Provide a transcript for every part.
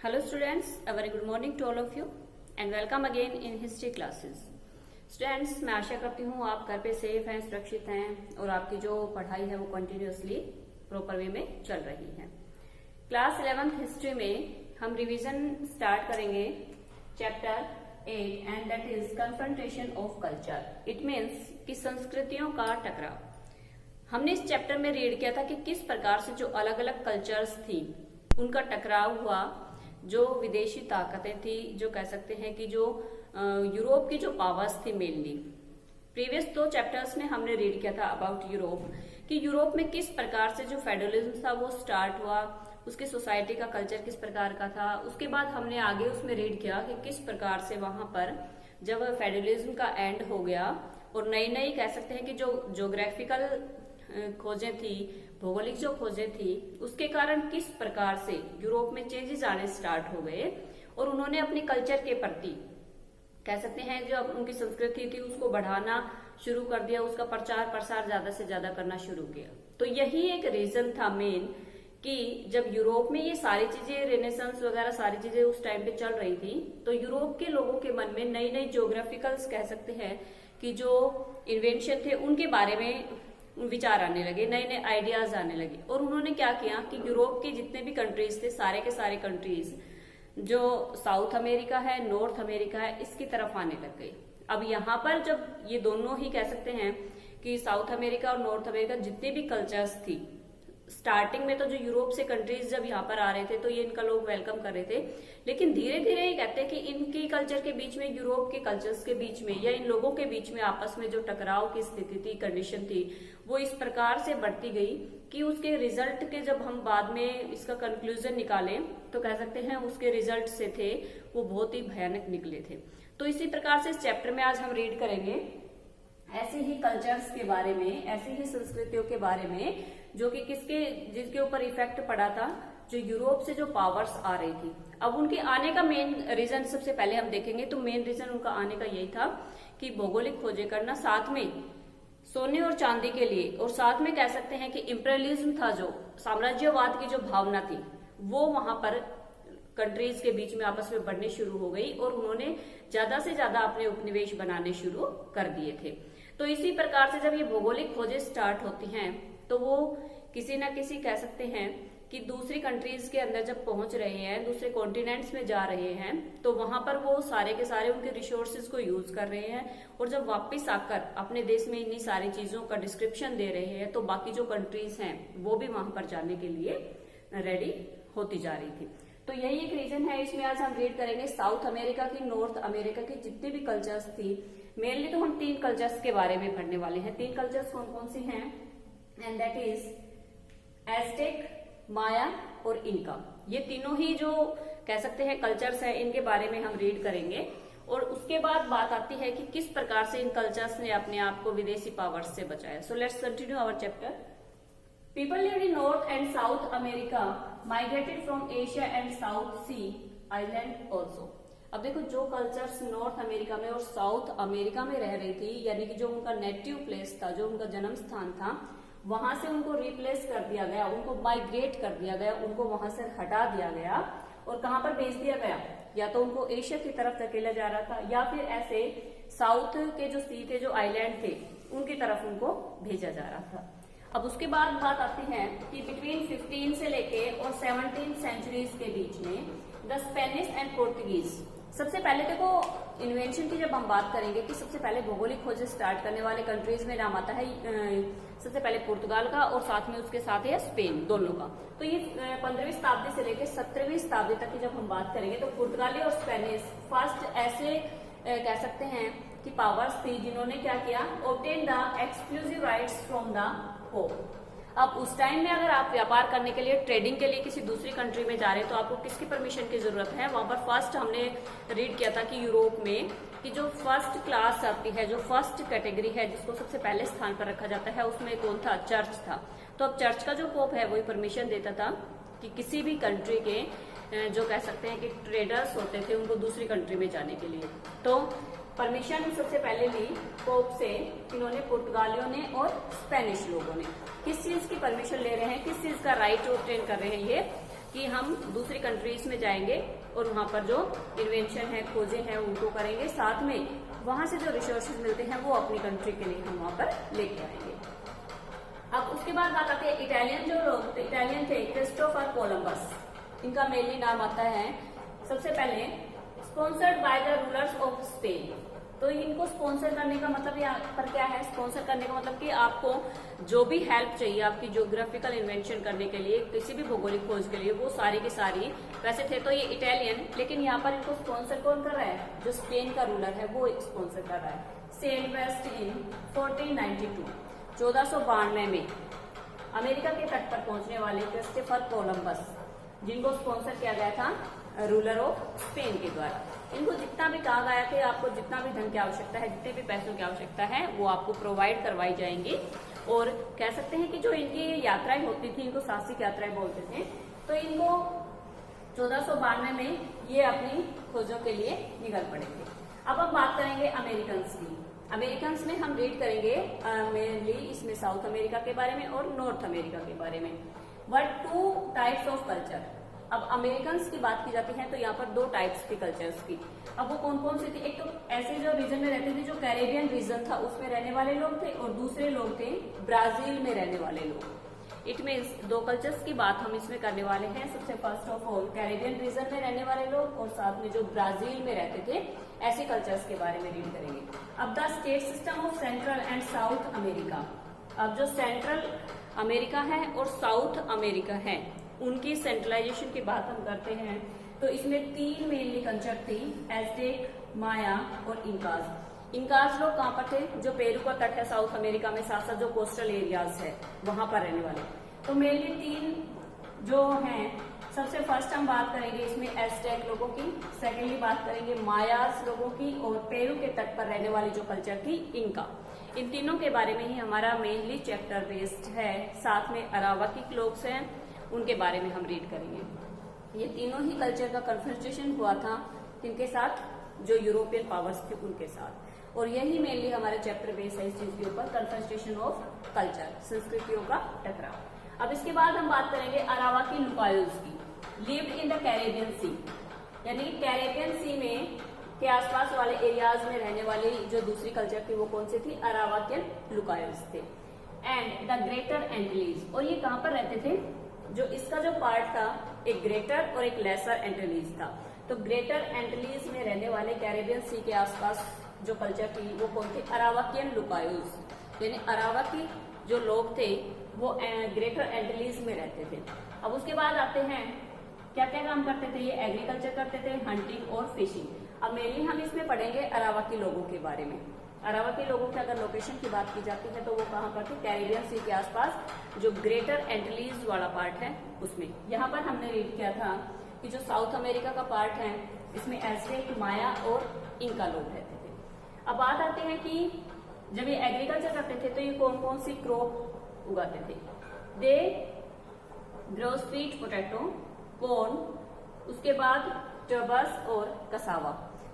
Hello students, a very good morning to all of you and welcome again in history classes. Students, मैं आशा करती हूँ आप घर पे सेफ हैं, सुरक्षित हैं और आपकी जो पढ़ाई है वो कंटिन्यूअसली प्रॉपर वे में चल रही है। क्लास 11th हिस्ट्री में हम रिवीजन स्टार्ट करेंगे chapter 8 and that is confrontation of culture. It means कि संस्कृतियों का टकराव। हमने इस चैप्टर में रीड किया था कि किस प्रकार से जो अलग अलग कल्चर्स थी उनका टकराव हुआ, जो विदेशी ताकतें थी, जो कह सकते हैं कि जो यूरोप की जो पावर्स थी मेनली। प्रीवियस 2 चैप्टर्स में हमने रीड किया था अबाउट यूरोप कि यूरोप में किस प्रकार से जो फेडरलिज्म था वो स्टार्ट हुआ, उसकी सोसाइटी का कल्चर किस प्रकार का था। उसके बाद हमने आगे उसमें रीड किया कि किस प्रकार से वहां पर जब फेडरलिज्म का एंड हो गया और नई नई कह सकते हैं कि जो ज्योग्राफिकल खोजें थी, भौगोलिक जो खोजें थी, उसके कारण किस प्रकार से यूरोप में चेंजेस आने स्टार्ट हो गए और उन्होंने अपने कल्चर के प्रति कह सकते हैं जो उनकी संस्कृति थी उसको बढ़ाना शुरू कर दिया, उसका प्रचार प्रसार ज्यादा से ज्यादा करना शुरू किया। तो यही एक रीजन था मेन कि जब यूरोप में ये सारी चीजें रेनेसांस वगैरह सारी चीजें उस टाइम पे चल रही थी तो यूरोप के लोगों के मन में नई नई ज्योग्राफिकल्स कह सकते हैं कि जो इन्वेंशन थे उनके बारे में विचार आने लगे, नए नए आइडियाज आने लगे। और उन्होंने क्या किया कि यूरोप के जितने भी कंट्रीज थे सारे के सारे कंट्रीज जो साउथ अमेरिका है, नॉर्थ अमेरिका है, इसकी तरफ आने लग गई। अब यहाँ पर जब ये दोनों ही कह सकते हैं कि साउथ अमेरिका और नॉर्थ अमेरिका जितने भी कल्चर्स थी, स्टार्टिंग में तो जो यूरोप से कंट्रीज जब यहाँ पर आ रहे थे तो ये इनका लोग वेलकम कर रहे थे, लेकिन धीरे धीरे ये कहते हैं कि इनकी कल्चर के बीच में, यूरोप के कल्चर्स के बीच में या इन लोगों के बीच में आपस में जो टकराव की स्थिति थी, कंडीशन थी, वो इस प्रकार से बढ़ती गई कि उसके रिजल्ट के जब हम बाद में इसका कंक्लूजन निकालें तो कह सकते हैं उसके रिजल्ट से थे वो बहुत ही भयानक निकले थे। तो इसी प्रकार से इस चैप्टर में आज हम रीड करेंगे ऐसे ही कल्चर्स के बारे में, ऐसी ही संस्कृतियों के बारे में जो कि जिसके ऊपर इफेक्ट पड़ा था जो यूरोप से जो पावर्स आ रही थी। अब उनके आने का मेन रीजन सबसे पहले हम देखेंगे तो मेन रीजन उनका आने का यही था कि भौगोलिक खोजें करना, साथ में सोने और चांदी के लिए, और साथ में कह सकते हैं कि इंपीरियलिज्म था, जो साम्राज्यवाद की जो भावना थी वो वहां पर कंट्रीज के बीच में आपस में बढ़ने शुरू हो गई और उन्होंने ज्यादा से ज्यादा अपने उपनिवेश बनाने शुरू कर दिए थे। तो इसी प्रकार से जब ये भौगोलिक खोजें स्टार्ट होती हैं तो वो किसी ना किसी कह सकते हैं कि दूसरी कंट्रीज के अंदर जब पहुंच रहे हैं, दूसरे कॉन्टिनेंट्स में जा रहे हैं, तो वहां पर वो सारे के सारे उनके रिसोर्सेज को यूज कर रहे हैं और जब वापस आकर अपने देश में इन्हीं सारी चीजों का डिस्क्रिप्शन दे रहे हैं तो बाकी जो कंट्रीज हैं वो भी वहां पर जाने के लिए रेडी होती जा रही थी। तो यही एक रीजन है। इसमें आज हम रीड करेंगे साउथ अमेरिका की, नॉर्थ अमेरिका की जितनी भी कल्चर्स थी। मेनली तो हम 3 कल्चर्स के बारे में पढ़ने वाले हैं। 3 कल्चर्स कौन कौन सी हैं? एंड दैट इज एज़टेक, माया और इनका। ये तीनों ही जो कह सकते हैं कल्चर्स हैं इनके बारे में हम रीड करेंगे और उसके बाद बात आती है कि किस प्रकार से इन कल्चर्स ने अपने आप को विदेशी पावर्स से बचाया। So let's continue our chapter. People lived in North and South America, migrated from Asia and South Sea Island also. अब देखो जो कल्चर्स नॉर्थ अमेरिका में और साउथ अमेरिका में रह रही थी, यानी कि जो उनका नेटिव प्लेस था, जो उनका जन्म स्थान था, वहां से उनको रिप्लेस कर दिया गया, उनको माइग्रेट कर दिया गया, उनको वहां से हटा दिया गया और कहां पर भेज दिया गया? या तो उनको एशिया की तरफ धकेला जा रहा था या फिर ऐसे साउथ के जो सी थे, जो आइलैंड थे, उनकी तरफ उनको भेजा जा रहा था। अब उसके बाद बात आती है कि बिटवीन 15 से लेके और 17 सेंचुरीज के बीच में द स्पेनिश एंड पोर्तुगीज। सबसे पहले देखो इन्वेंशन की जब हम बात करेंगे कि सबसे पहले भौगोलिक खोजें स्टार्ट करने वाले कंट्रीज में नाम आता है सबसे पहले पुर्तगाल का और साथ में उसके साथ है स्पेन, दोनों का। तो ये 15वीं शताब्दी से लेकर 17वीं शताब्दी तक की जब हम बात करेंगे तो पुर्तगाली और स्पेनिश फर्स्ट ऐसे कह सकते हैं कि पावर्स थी जिन्होंने क्या किया, obtain the exclusive rights from the pope. अब उस टाइम में अगर आप व्यापार करने के लिए, ट्रेडिंग के लिए किसी दूसरी कंट्री में जा रहे हैं तो आपको किसकी परमिशन की जरूरत है? वहां पर फर्स्ट हमने रीड किया था कि यूरोप में कि जो फर्स्ट क्लास आती है, जो फर्स्ट कैटेगरी है, जिसको सबसे पहले स्थान पर रखा जाता है, उसमें कौन था? चर्च था। तो अब चर्च का जो पोप है वही परमिशन देता था कि किसी भी कंट्री के जो कह सकते हैं कि ट्रेडर्स होते थे उनको दूसरी कंट्री में जाने के लिए। तो परमिशन सबसे पहले ली पोप से, इन्होंने पुर्तगालियों ने और स्पेनिश लोगों ने। किस चीज की परमिशन ले रहे हैं, किस चीज का राइट ऑब्टेन कर रहे हैं? ये कि हम दूसरी कंट्रीज में जाएंगे और वहां पर जो इन्वेंशन है, खोजें हैं, उनको करेंगे, साथ में वहां से जो रिसोर्सेज मिलते हैं वो अपनी कंट्री के लिए हम वहां पर लेके आएंगे। अब उसके बाद बात आती है इटालियन जो लोग इटालियन थे क्रिस्टोफर कोलंबस, इनका मेनली नाम आता है सबसे पहले sponsored by the rulers of Spain. तो इनको स्पॉन्सर करने का मतलब यहाँ पर क्या है, स्पॉन्सर करने का मतलब कि आपको जो भी हेल्प चाहिए आपकी ज्योग्राफिकल इन्वेंशन करने के लिए, किसी भी भौगोलिक खोज के लिए, वो सारी की सारी वैसे थे तो ये इटालियन, लेकिन यहाँ पर इनको स्पॉन्सर कौन कर रहा है, जो स्पेन का रूलर है वो स्पॉन्सर कर रहा है। सेल वेस्ट इन 1492 1492 में अमेरिका के तट पर पहुंचने वाले क्रिस्टोफर कोलंबस, जिनको स्पॉन्सर किया गया था रूलर ऑफ स्पेन के द्वारा, इनको जितना भी कहा गया कि आपको जितना भी धन की आवश्यकता है, जितने भी पैसों की आवश्यकता है, वो आपको प्रोवाइड करवाई जाएंगी। और कह सकते हैं कि जो इनकी यात्राएं होती थी, इनको साहसिक यात्राएं बोलते थे, तो इनको 1492 में ये अपनी खोजों के लिए निकल पड़े थे। अब हम बात करेंगे अमेरिकन की। अमेरिकन में हम रीड करेंगे मेनली इसमें साउथ अमेरिका के बारे में और नॉर्थ अमेरिका के बारे में। But 2 types of culture. अब अमेरिकन की बात की जाती है तो यहाँ पर 2 टाइप्स के कल्चर्स की। अब वो कौन कौन से थे, एक तो ऐसे जो रीजन में रहते थे, जो कैरेबियन रीजन था उसमें रहने वाले लोग थे, और दूसरे लोग थे ब्राजील में रहने वाले लोग। इट मीन्स 2 कल्चर्स की बात हम इसमें करने वाले हैं। सबसे first of all Caribbean region में रहने वाले लोग, और साथ में जो ब्राजील में रहते थे, ऐसे कल्चर्स के बारे में रीड करेंगे। अब the state system of central and south America. अब जो सेंट्रल अमेरिका है और साउथ अमेरिका है, उनकी सेंट्रलाइजेशन की बात हम करते हैं तो इसमें 3 मेनली कल्चर थी, एज़टेक, माया और इंकाज। इंकाज लोग कहाँ पर थे, जो पेरू का तट है साउथ अमेरिका में, साथ साथ जो कोस्टल एरियाज है वहां पर रहने वाले। तो मेनली 3 जो हैं, सबसे फर्स्ट हम बात करेंगे इसमें एज़टेक लोगों की, सेकेंडली बात करेंगे मायास लोगों की, और पेरू के तट पर रहने वाली जो कल्चर थी इनका। इन तीनों के बारे में ही हमारा मेनली चैप्टर बेस्ड है। साथ में अरावाकी लोग हैं, उनके बारे में हम रीड करेंगे। ये तीनों ही कल्चर का कन्फ्रंटेशन हुआ था किनके साथ, जो यूरोपियन पावर्स थे उनके साथ, और यही मेनली हमारे चैप्टर बेस है इस चीज के ऊपर, कन्फ्रंटेशन ऑफ कल्चर, संस्कृतियों का टकराव। अब इसके बाद हम बात करेंगे अरावाकी लुकायोज की। Lived in the Caribbean sea, यानी कि कैरेबियन सी में के आसपास वाले एरियाज में रहने वाली जो दूसरी कल्चर थी वो कौन सी थी, अरावाकियन लुकायोज थे। एंड द ग्रेटर एंटिलीज, और ये कहाँ पर रहते थे, जो इसका जो पार्ट था एक ग्रेटर और एक लेसर एंटिलीज था। तो ग्रेटर एंटिलीज में रहने वाले कैरेबियन सी के आसपास जो कल्चर थी वो कौन थी, अरावाकियन लुकायोज, यानी अरावाकी जो लोग थे वो ग्रेटर एंटिलीज में रहते थे। अब उसके बाद आते हैं क्या क्या काम करते थे, ये एग्रीकल्चर करते थे, हंटिंग और फिशिंग। अब मेनली हम इसमें पढ़ेंगे अरावाकी लोगों के बारे में। अरावाकी लोगों की अगर लोकेशन की बात की जाती है तो वो कहाँ पर थे, कैरेबियन सी के आसपास जो ग्रेटर एंटिलीज वाला पार्ट है उसमें। यहाँ पर हमने रीड किया था कि जो साउथ अमेरिका का पार्ट है इसमें एज़टेक, माया और इंका लोग रहते थे। अब बात आती है कि जब ये एग्रीकल्चर करते थे तो ये कौन कौन सी क्रॉप उगाते थे, they grow sweet potato, corn, उसके बाद टबस और कसावा।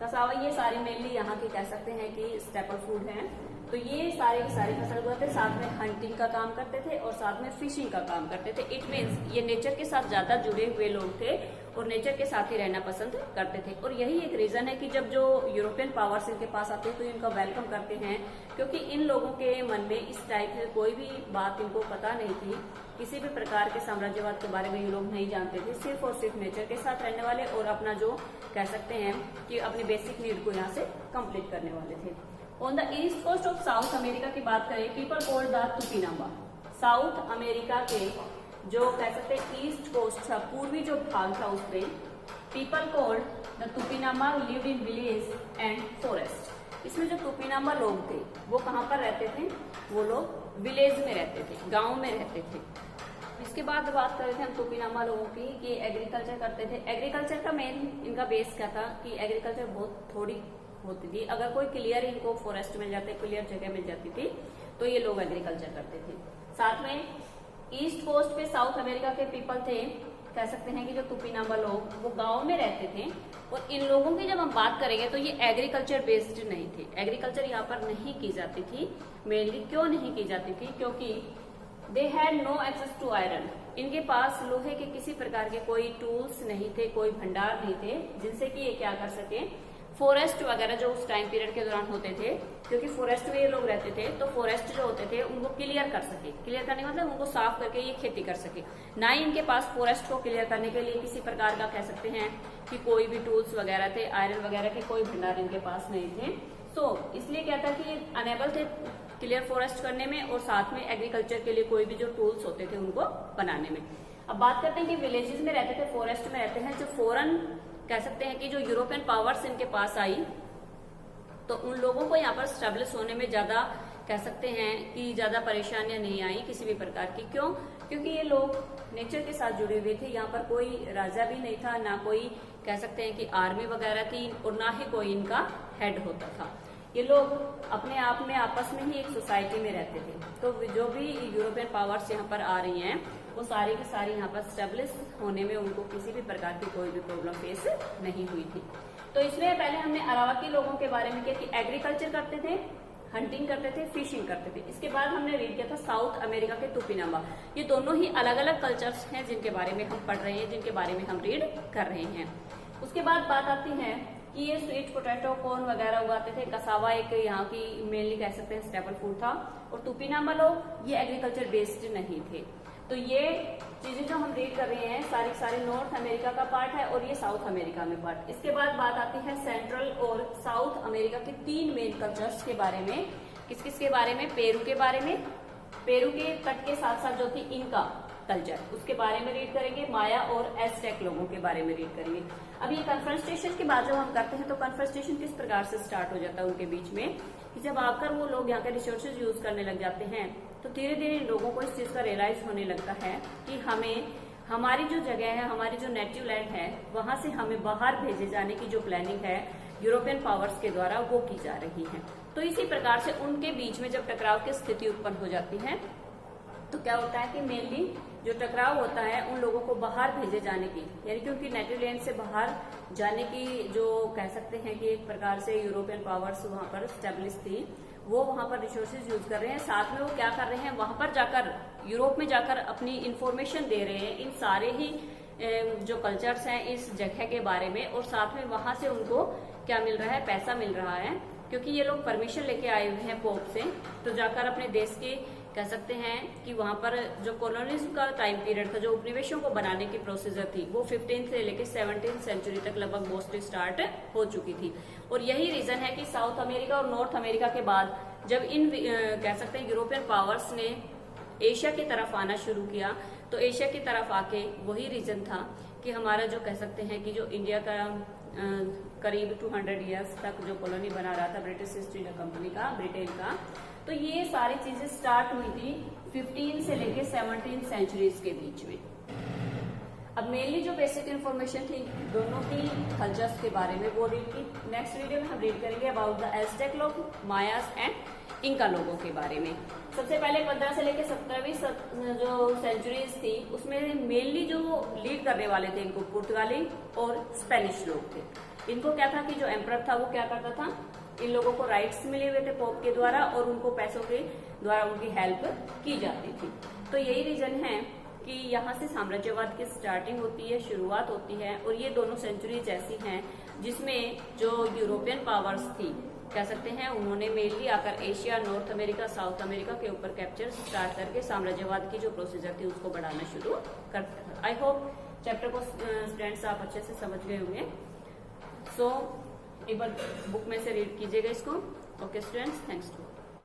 कसावा ये सारी मेनली यहाँ की कह सकते हैं कि स्टेपल फूड हैं। तो ये सारी की सारी फसल उगाते, साथ में हंटिंग का काम करते थे और साथ में फिशिंग का काम करते थे। इट मीन्स ये नेचर के साथ ज्यादा जुड़े हुए लोग थे और नेचर के साथ ही रहना पसंद करते थे। और यही एक रीजन है कि जब जो यूरोपियन पावर्स इनके पास आते हैं तो इनका वेलकम करते हैं, क्योंकि इन लोगों के मन में इस टाइप से कोई भी बात इनको पता नहीं थी, किसी भी प्रकार के साम्राज्यवाद के बारे में ये लोग नहीं जानते थे, सिर्फ और सिर्फ नेचर के साथ रहने वाले और अपना जो कह सकते हैं कि अपनी बेसिक नीड को यहाँ से कंप्लीट करने वाले थे। On the east coast of South America की बात करें, people called the Tupinamba. South America के जो कह सकते हैं ईस्ट कोस्ट था, पूर्वी जो भाग था उसमें people called the Tupinamba lived in village and forest. इसमें जो तुपिनामा लोग थे वो कहाँ पर रहते थे, वो लोग विलेज में रहते थे, गांव में रहते थे। इसके बाद बात कर रहे थे हम तुपिनामा लोगों की कि एग्रीकल्चर करते थे। एग्रीकल्चर का मेन इनका बेस क्या था कि एग्रीकल्चर बहुत थोड़ी होती थी। अगर कोई क्लियर इनको फॉरेस्ट मिल जाते, क्लियर जगह मिल जाती थी तो ये लोग एग्रीकल्चर करते थे। साथ में ईस्ट कोस्ट पे साउथ अमेरिका के पीपल थे, कह सकते हैं कि जो तुपिनामा लोग वो गांव में रहते थे। और इन लोगों की जब हम बात करेंगे तो ये एग्रीकल्चर बेस्ड नहीं थे, एग्रीकल्चर यहाँ पर नहीं की जाती थी। मेनली क्यों नहीं की जाती थी, क्योंकि they had no access to iron. इनके पास लोहे के किसी प्रकार के कोई टूल्स नहीं थे, कोई भंडार नहीं थे जिनसे कि ये क्या कर सके, फॉरेस्ट वगैरह जो उस टाइम पीरियड के दौरान होते थे, क्योंकि फॉरेस्ट में ये लोग रहते थे, तो फॉरेस्ट जो होते थे उनको क्लियर कर सके। क्लियर करने का मतलब उनको साफ करके ये खेती कर सके। ना ही इनके पास फॉरेस्ट को क्लियर करने के लिए किसी प्रकार का कह सकते हैं कि कोई भी टूल्स वगैरह थे, आयरन वगैरह के कोई भंडार इनके पास नहीं थे। तो इसलिए क्या था कि ये अनेबल थे क्लियर फॉरेस्ट करने में, और साथ में एग्रीकल्चर के लिए कोई भी जो टूल्स होते थे उनको बनाने में। अब बात करते हैं कि विलेजेस में रहते थे, फॉरेस्ट में रहते हैं, जो फॉरेन कह सकते हैं कि जो यूरोपियन पावर्स इनके पास आई, तो उन लोगों को यहाँ पर स्टेब्लिश होने में ज्यादा कह सकते हैं कि ज्यादा परेशानियां नहीं आई किसी भी प्रकार की। क्यों? क्योंकि ये लोग नेचर के साथ जुड़े हुए थे। यहाँ पर कोई राजा भी नहीं था, ना कोई कह सकते हैं कि आर्मी वगैरह थी, और ना ही कोई इनका हेड होता था। ये लोग अपने आप में आपस में ही एक सोसाइटी में रहते थे। तो जो भी यूरोपियन पावर्स यहाँ पर आ रही हैं, वो सारी की सारी यहाँ पर स्टेब्लिश होने में उनको किसी भी प्रकार की कोई भी प्रॉब्लम फेस नहीं हुई थी। तो इसमें पहले हमने अरावाकी लोगों के बारे में किया कि एग्रीकल्चर करते थे, हंटिंग करते थे, फिशिंग करते थे। इसके बाद हमने रीड किया था साउथ अमेरिका के तुपिनामा। ये दोनों ही अलग अलग कल्चर्स हैं जिनके बारे में हम पढ़ रहे हैं, जिनके बारे में हम रीड कर रहे हैं। उसके बाद बात आती है कि ये स्वीट पोटैटो, कॉर्न वगैरह उगाते थे। कसावा एक यहाँ की मेनली कह सकते हैं स्टेपल फूड था। और तुपिनामा लोग ये एग्रीकल्चर बेस्ड नहीं थे। तो ये चीजें जो हम रीड कर रहे हैं सारी नॉर्थ अमेरिका का पार्ट है, और ये साउथ अमेरिका में पार्ट। इसके बाद बात आती है सेंट्रल और साउथ अमेरिका के 3 मेन कल्चर्स के बारे में। किस किस के बारे में? पेरू के बारे में, पेरू के तट के साथ साथ जो थी इनका कल्चर, उसके बारे में रीड करेंगे। माया और एज़टेक लोगों के बारे में रीड करेंगे। अब ये कन्फ्रंटेशन की बात जब हम करते हैं, तो कन्फ्रंटेशन किस प्रकार से स्टार्ट हो जाता है उनके बीच में, कि जब आकर वो लोग यहाँ के रिसोर्सेज यूज करने लग जाते हैं, तो धीरे धीरे इन लोगों को इस चीज का रियलाइज होने लगता है कि हमें हमारी जो जगह है, हमारी जो नेटिव लैंड है, वहां से हमें बाहर भेजे जाने की जो प्लानिंग है यूरोपियन पावर्स के द्वारा वो की जा रही है। तो इसी प्रकार से उनके बीच में जब टकराव की स्थिति उत्पन्न हो जाती है, तो क्या होता है कि मेनली जो टकराव होता है उन लोगों को बाहर भेजे जाने की, यानी कि उनकी नेटिव लैंड से बाहर जाने की जो कह सकते हैं कि एक प्रकार से यूरोपियन पावर्स वहां पर स्टेब्लिश थी, वो वहां पर रिसोर्सेज यूज कर रहे हैं। साथ में वो क्या कर रहे हैं, वहां पर जाकर यूरोप में जाकर अपनी इंफॉर्मेशन दे रहे हैं इन सारे ही जो कल्चर्स हैं इस जगह के बारे में, और साथ में वहां से उनको क्या मिल रहा है, पैसा मिल रहा है, क्योंकि ये लोग परमिशन लेके आए हुए हैं पोप से। तो जाकर अपने देश के कह सकते हैं कि वहां पर जो कॉलोनिज्म का टाइम पीरियड था, जो उपनिवेशों को बनाने की प्रोसीजर थी, वो 15 से लेकर 17 सेंचुरी तक लगभग मोस्टली स्टार्ट हो चुकी थी। और यही रीजन है कि साउथ अमेरिका और नॉर्थ अमेरिका के बाद जब इन कह सकते हैं यूरोपियन पावर्स ने एशिया की तरफ आना शुरू किया, तो एशिया की तरफ आके वही रीजन था कि हमारा जो कह सकते हैं कि जो इंडिया का करीब 200 ईयर्स तक जो कॉलोनी बना रहा था ब्रिटिश ईस्ट इंडिया कंपनी का, ब्रिटेन का, तो ये सारी चीजें स्टार्ट हुई थी 15 से लेके 17 सेंचुरीज के बीच में। अब मेनली जो बेसिक इन्फॉर्मेशन थी दोनों ही कल्चर्स के बारे में वो रीड की। नेक्स्ट वीडियो में हम रीड करेंगे अबाउट द एज़टेक लोग, मायास एंड इंका लोगों के बारे में। सबसे पहले 15 से लेकर 17वीं जो सेंचुरीज थी उसमें मेनली जो लीड करने वाले थे इनको पुर्तगाली और स्पेनिश लोग थे। इनको क्या था कि जो एम्परर था वो क्या करता था, इन लोगों को राइट्स मिले हुए थे पोप के द्वारा और उनको पैसों के द्वारा उनकी हेल्प की जाती थी। तो यही रीजन है कि यहाँ से साम्राज्यवाद की स्टार्टिंग होती है, शुरुआत होती है। और ये दोनों सेंचुरीज ऐसी हैं जिसमें जो यूरोपियन पावर्स थी कह सकते हैं उन्होंने मेनली आकर Asia, north America, south America के ऊपर कैप्चर स्टार्ट करके साम्राज्यवाद की जो प्रोसीजर थी उसको बढ़ाना शुरू करते थे। आई होप चैप्टर को स्टूडेंट्स आप अच्छे से समझ गए होंगे। सो एक बार बुक में से रीड कीजिएगा इसको। Okay students, thanks.